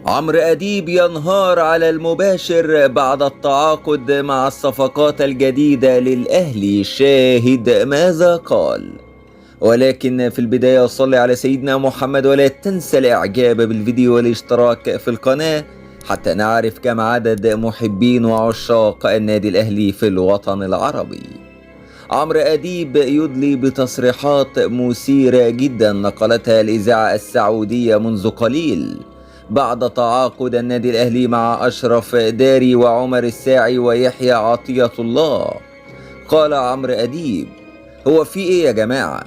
عمرو أديب ينهار على المباشر بعد التعاقد مع الصفقات الجديدة للأهلي. شاهد ماذا قال. ولكن في البداية صلي على سيدنا محمد، ولا تنسى الإعجاب بالفيديو والاشتراك في القناة حتى نعرف كم عدد محبين وعشاق النادي الأهلي في الوطن العربي. عمرو أديب يدلي بتصريحات مثيرة جدا نقلتها الإذاعة السعودية منذ قليل بعد تعاقد النادي الأهلي مع أشرف داري وعمر الساعي ويحيى عطية الله. قال عمرو أديب: هو في إيه يا جماعة؟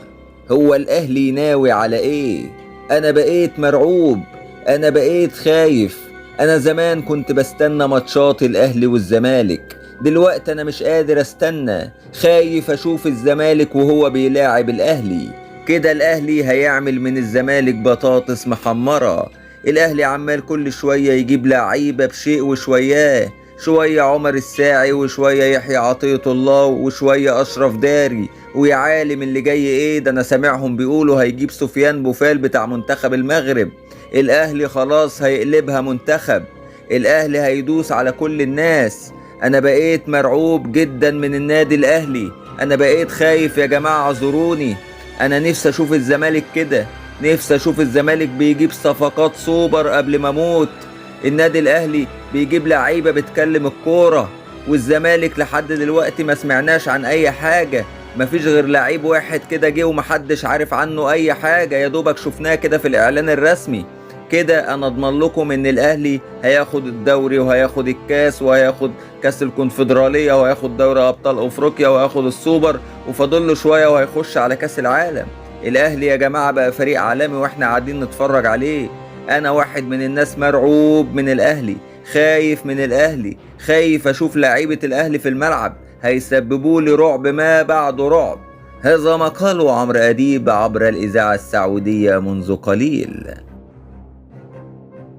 هو الأهلي ناوي على إيه؟ أنا بقيت مرعوب، أنا بقيت خايف. أنا زمان كنت بستنى ماتشات الأهلي والزمالك، دلوقتي أنا مش قادر استنى، خايف أشوف الزمالك وهو بيلاعب الأهلي. كده الأهلي هيعمل من الزمالك بطاطس محمرة. الأهلي عمال كل شوية يجيب لعيبة بشيء وشوياه، شوية عمر الساعي وشوية يحيى عطية الله وشوية أشرف داري، ويا عالم اللي جاي ايه. ده انا سامعهم بيقولوا هيجيب سفيان بوفال بتاع منتخب المغرب. الأهلي خلاص هيقلبها منتخب، الأهلي هيدوس على كل الناس. أنا بقيت مرعوب جدا من النادي الأهلي، أنا بقيت خايف يا جماعة، اعذروني. أنا نفسي أشوف الزمالك كده، نفسي أشوف الزمالك بيجيب صفقات سوبر قبل ما أموت. النادي الأهلي بيجيب لعيبة بتكلم الكورة، والزمالك لحد دلوقتي ما سمعناش عن أي حاجة. مفيش غير لعيب واحد كده جه ومحدش عارف عنه أي حاجة، يا دوبك شفناه كده في الإعلان الرسمي. كده أنا أضمن لكم إن الأهلي هياخد الدوري وهياخد الكاس وهياخد كاس الكونفدرالية وهياخد دوري أبطال أفريقيا وهياخد السوبر، وفاضل له شوية وهيخش على كاس العالم. الأهلي يا جماعة بقى فريق عالمي وإحنا قاعدين نتفرج عليه. أنا واحد من الناس مرعوب من الأهلي، خايف من الأهلي، خايف أشوف لعيبة الأهلي في الملعب، هيسببوا لي رعب ما بعد رعب. هذا ما قاله عمرو أديب عبر الإذاعة السعودية منذ قليل.